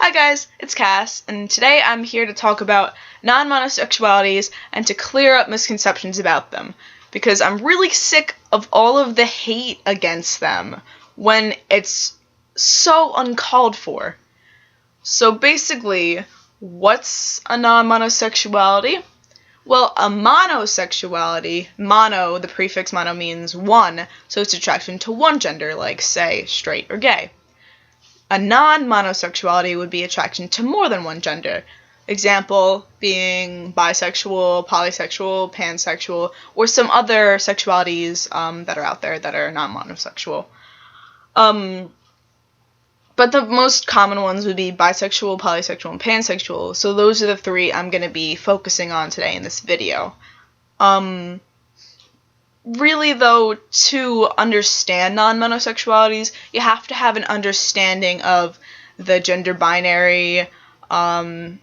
Hi guys, it's Cass, and today I'm here to talk about non-monosexualities and to clear up misconceptions about them, because I'm really sick of all of the hate against them when it's so uncalled for. So basically, what's a non-monosexuality? Well, a monosexuality, mono, the prefix mono means one, so it's attraction to one gender, like, say, straight or gay. A non-monosexuality would be attraction to more than one gender. Example being bisexual, polysexual, pansexual, or some other sexualities that are out there that are non-monosexual. But the most common ones would be bisexual, polysexual, and pansexual, so those are the three I'm going to be focusing on today in this video. Really, though, to understand non-monosexualities, you have to have an understanding of the gender binary, and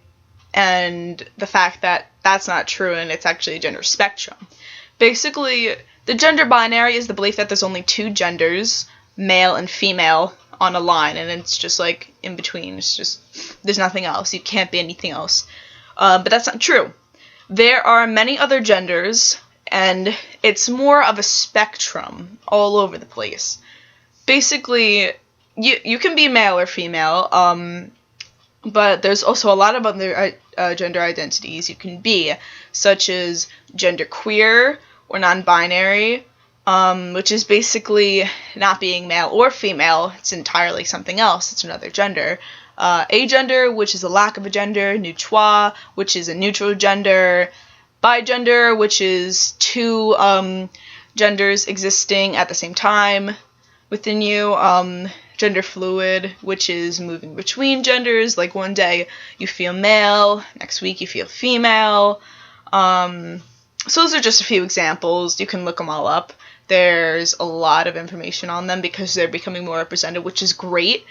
the fact that that's not true and it's actually a gender spectrum. Basically, the gender binary is the belief that there's only two genders, male and female, on a line, and it's just like in between. It's just, there's nothing else. You can't be anything else. But that's not true. There are many other genders, and it's more of a spectrum all over the place. Basically, you can be male or female, but there's also a lot of other gender identities you can be, such as genderqueer or non-binary, which is basically not being male or female. It's entirely something else. It's another gender. Agender, which is a lack of a gender. Neutrois, which is a neutral gender. Bigender, which is two genders existing at the same time within you. Gender fluid, which is moving between genders. Like one day you feel male, next week you feel female. So those are just a few examples. You can look them all up. There's a lot of information on them because they're becoming more represented, which is great.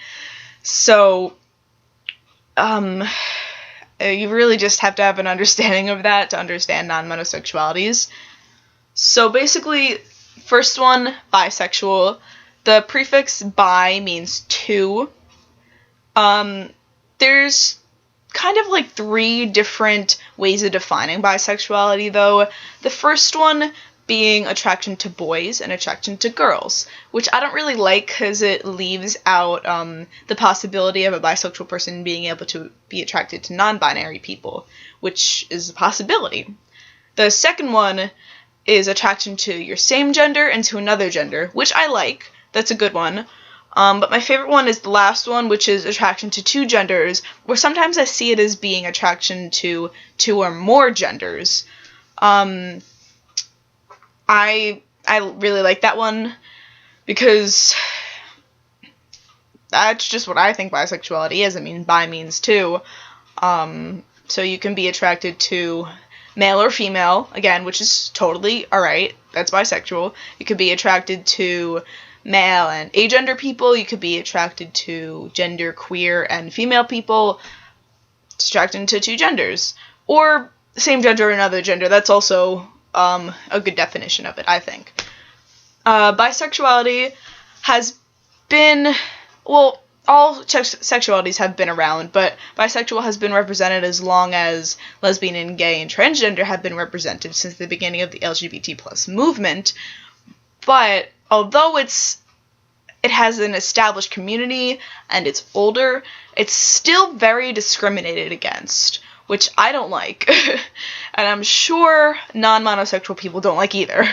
So, you really just have to have an understanding of that to understand non-monosexualities. So basically, first one, bisexual. The prefix bi means two. There's kind of like three different ways of defining bisexuality, though. The first one being attraction to boys and attraction to girls, which I don't really like because it leaves out the possibility of a bisexual person being able to be attracted to non-binary people, which is a possibility. The second one is attraction to your same gender and to another gender, which I like. That's a good one. But my favorite one is the last one, which is attraction to two genders, where sometimes I see it as being attraction to two or more genders. I really like that one because that's just what I think bisexuality is. I mean, bi means two. So you can be attracted to male or female, again, which is totally alright. That's bisexual. You could be attracted to male and agender people. You could be attracted to gender queer and female people. It's attracted to two genders. Or same gender or another gender. That's also a good definition of it, I think. Bisexuality has been, well, all sexualities have been around, but bisexual has been represented as long as lesbian and gay and transgender have been represented since the beginning of the LGBT+ movement. But although it has an established community and it's older, it's still very discriminated against, which I don't like, and I'm sure non-monosexual people don't like either.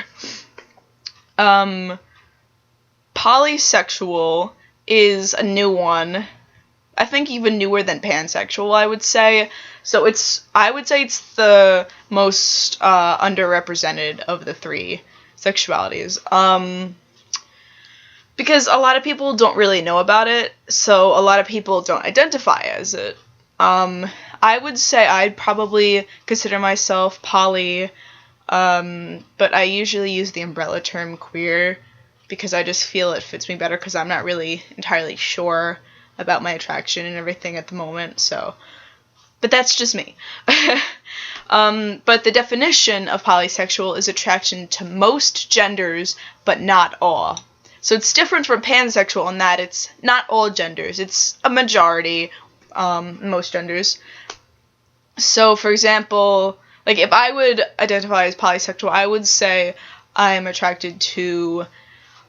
Polysexual is a new one. I think even newer than pansexual, I would say. So I would say it's the most underrepresented of the three sexualities. Because a lot of people don't really know about it, so a lot of people don't identify as it. I would say I'd probably consider myself poly, but I usually use the umbrella term queer because I just feel it fits me better because I'm not really entirely sure about my attraction and everything at the moment, so. But that's just me. But the definition of polysexual is attraction to most genders, but not all. So it's different from pansexual in that it's not all genders. It's a majority, most genders. So, for example, like, if I would identify as polysexual, I would say I'm attracted to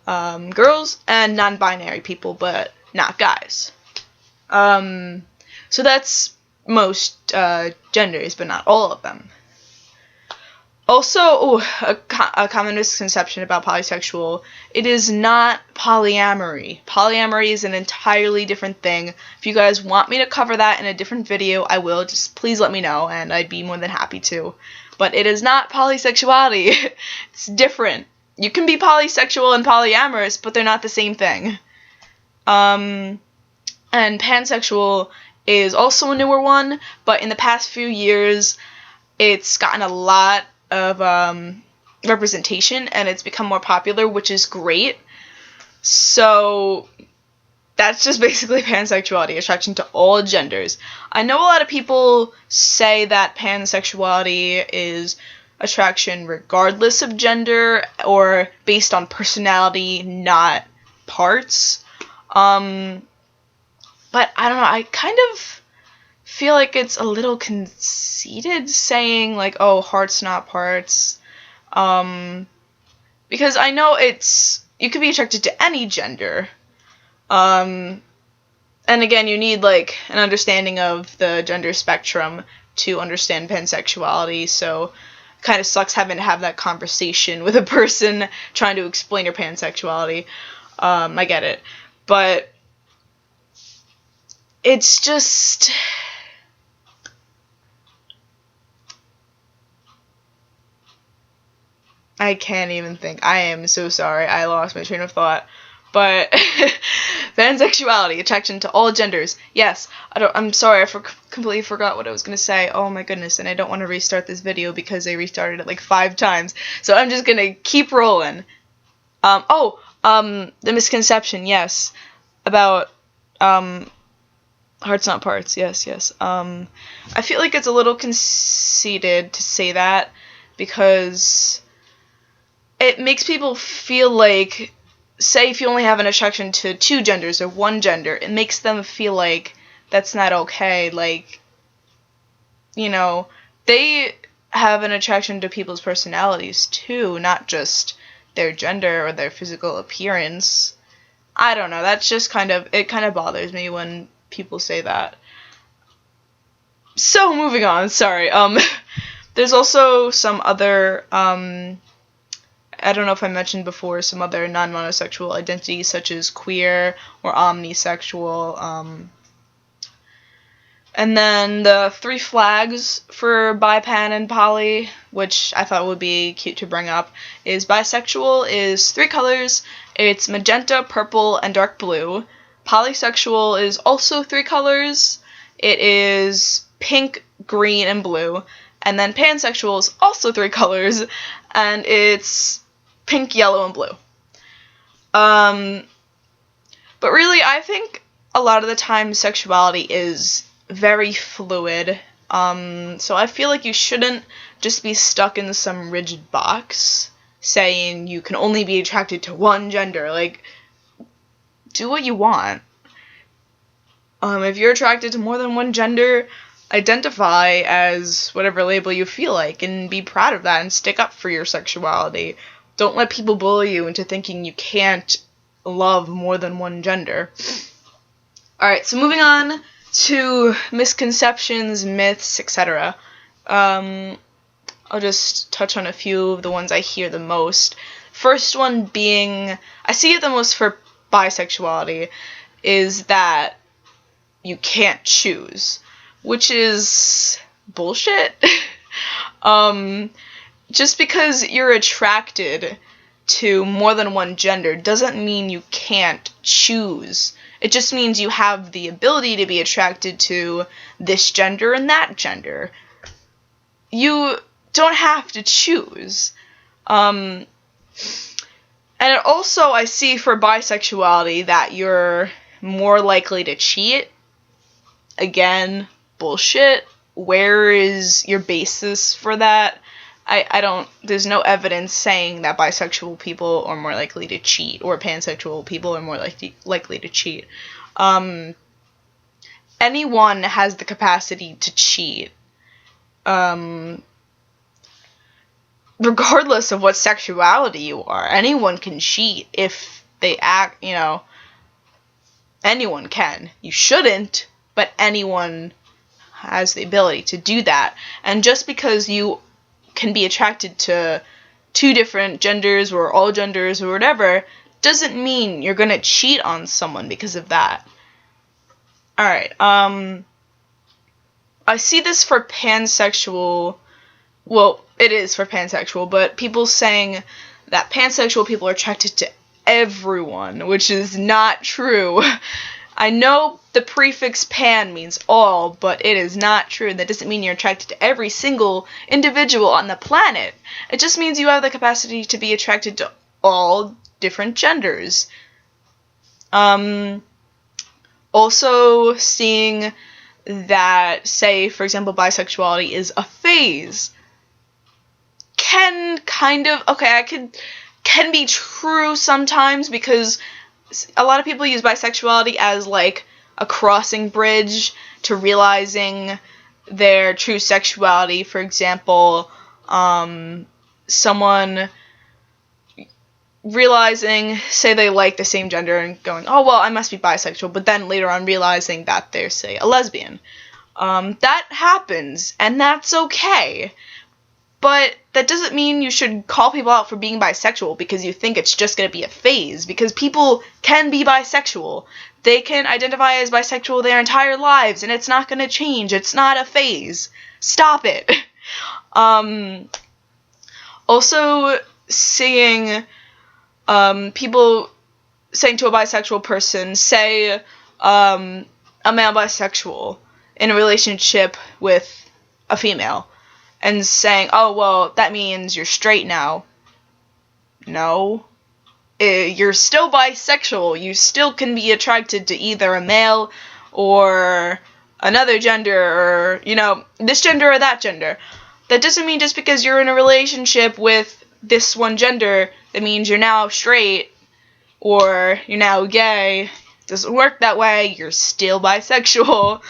girls and non-binary people, but not guys. So that's most genders, but not all of them. Also, a common misconception about polysexual, it is not polyamory. Polyamory is an entirely different thing. If you guys want me to cover that in a different video, I will. Just please let me know, and I'd be more than happy to. But it is not polysexuality. It's different. You can be polysexual and polyamorous, but they're not the same thing. And pansexual is also a newer one, but in the past few years, it's gotten a lot of representation, and it's become more popular, which is great. So that's just basically pansexuality, attraction to all genders. I know a lot of people say that pansexuality is attraction regardless of gender or based on personality, not parts. But I don't know, I kind of feel like it's a little conceited saying, like, oh, hearts not parts, because I know you could be attracted to any gender, and again, you need, like, an understanding of the gender spectrum to understand pansexuality, so it kind of sucks having to have that conversation with a person trying to explain your pansexuality. I get it, but it's just... I can't even think. I am so sorry. I lost my train of thought. But pansexuality, attraction to all genders. Yes, I'm sorry. I completely forgot what I was going to say. Oh my goodness. And I don't want to restart this video because I restarted it like 5 times. So I'm just going to keep rolling. The misconception, yes. About hearts not parts. Yes. I feel like it's a little conceited to say that because it makes people feel like, say if you only have an attraction to 2 genders or 1 gender, it makes them feel like that's not okay. Like, you know, they have an attraction to people's personalities too, not just their gender or their physical appearance. I don't know, that's just it kind of bothers me when people say that. So, moving on, sorry. There's also some other, I don't know if I mentioned before, some other non-monosexual identities such as queer or omnisexual. And then the 3 flags for bi, pan, and poly, which I thought would be cute to bring up, is bisexual is 3 colors. It's magenta, purple, and dark blue. Polysexual is also 3 colors. It is pink, green, and blue. And then pansexual is also 3 colors, and it's pink, yellow, and blue. But really, I think a lot of the time sexuality is very fluid. So I feel like you shouldn't just be stuck in some rigid box saying you can only be attracted to 1 gender. Like, do what you want. If you're attracted to more than 1 gender, identify as whatever label you feel like and be proud of that and stick up for your sexuality. Don't let people bully you into thinking you can't love more than 1 gender. Alright, so moving on to misconceptions, myths, etc. I'll just touch on a few of the ones I hear the most. First one being, I see it the most for bisexuality, is that you can't choose, which is bullshit. Just because you're attracted to more than 1 gender doesn't mean you can't choose. It just means you have the ability to be attracted to this gender and that gender. You don't have to choose. And also I see for bisexuality that you're more likely to cheat. Again, bullshit. Where is your basis for that? There's no evidence saying that bisexual people are more likely to cheat or pansexual people are more likely to cheat. And anyone has the capacity to cheat. Regardless of what sexuality you are, anyone can cheat if they act, anyone can. You shouldn't, but anyone has the ability to do that. And just because you can be attracted to two different genders or all genders or whatever, doesn't mean you're gonna cheat on someone because of that. Alright, I see this for pansexual, well, it is for pansexual, but people saying that pansexual people are attracted to everyone, which is not true. I know the prefix pan means all, but it is not true. That doesn't mean you're attracted to every single individual on the planet. It just means you have the capacity to be attracted to all different genders. Also seeing that, say, for example, bisexuality is a phase can be true sometimes, because a lot of people use bisexuality as like a crossing bridge to realizing their true sexuality. For example, someone realizing, say they like the same gender and going, oh, well, I must be bisexual, but then later on realizing that they're, say, a lesbian. That happens, and that's okay. But that doesn't mean you should call people out for being bisexual because you think it's just going to be a phase, because people can be bisexual. They can identify as bisexual their entire lives, and it's not going to change. It's not a phase. Stop it. Also, seeing people saying to a bisexual person, say a male bisexual in a relationship with a female, and saying, oh, well, that means you're straight now. No. You're still bisexual. You still can be attracted to either a male or another gender, or, this gender or that gender. That doesn't mean just because you're in a relationship with this one gender, that means you're now straight or you're now gay. It doesn't work that way. You're still bisexual.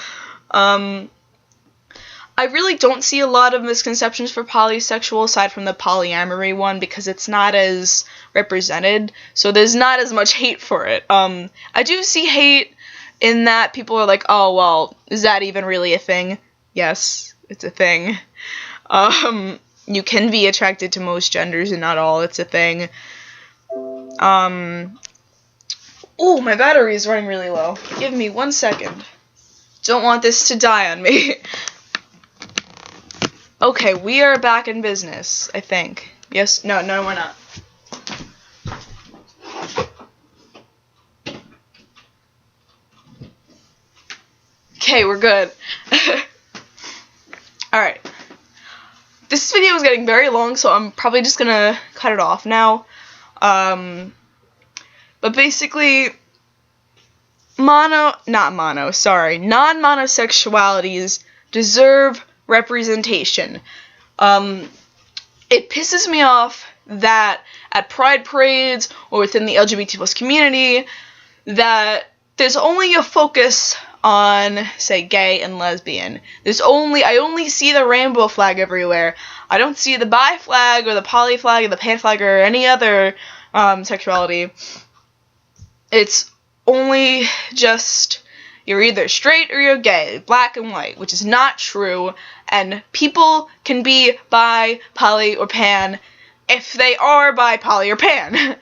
I really don't see a lot of misconceptions for polysexual aside from the polyamory one, because it's not as represented, so there's not as much hate for it. I do see hate in that people are like, oh, well, is that even really a thing? Yes, it's a thing. You can be attracted to most genders and not all. It's a thing. Oh, my battery is running really low. Give me 1 second. Don't want this to die on me. Okay, we are back in business, I think. Yes? No, we're not. Okay, we're good. Alright. This video is getting very long, so I'm probably just gonna cut it off now. But basically, non-monosexualities deserve representation. It pisses me off that at pride parades or within the LGBT plus community that there's only a focus on, say, gay and lesbian. I only see the rainbow flag everywhere. I don't see the bi flag or the poly flag or the pan flag or any other sexuality. It's only just you're either straight or you're gay, black and white, which is not true, and people can be bi, poly, or pan if they are bi, poly, or pan.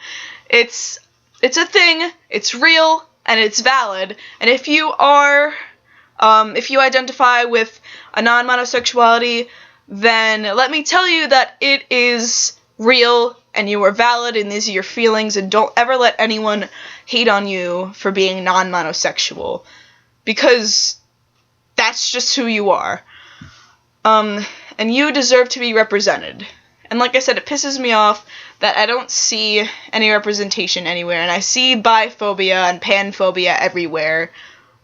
It's a thing, it's real, and it's valid, and if you identify with a non-monosexuality, then let me tell you that it is real, and you are valid, and these are your feelings, and don't ever let anyone hate on you for being non-monosexual. Because that's just who you are. And you deserve to be represented. And like I said, it pisses me off that I don't see any representation anywhere. And I see biphobia and panphobia everywhere.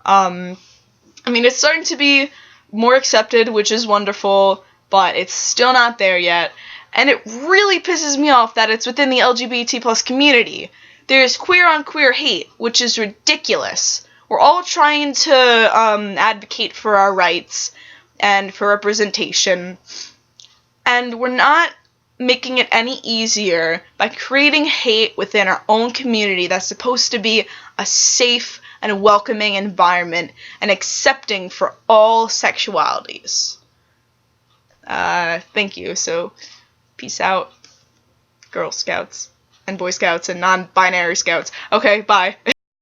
It's starting to be more accepted, which is wonderful, but it's still not there yet. And it really pisses me off that it's within the LGBT plus community. There's queer on queer hate, which is ridiculous. We're all trying to advocate for our rights and for representation, and we're not making it any easier by creating hate within our own community that's supposed to be a safe and welcoming environment and accepting for all sexualities. Thank you. So, peace out, Girl Scouts and Boy Scouts and non-binary Scouts. Okay, bye.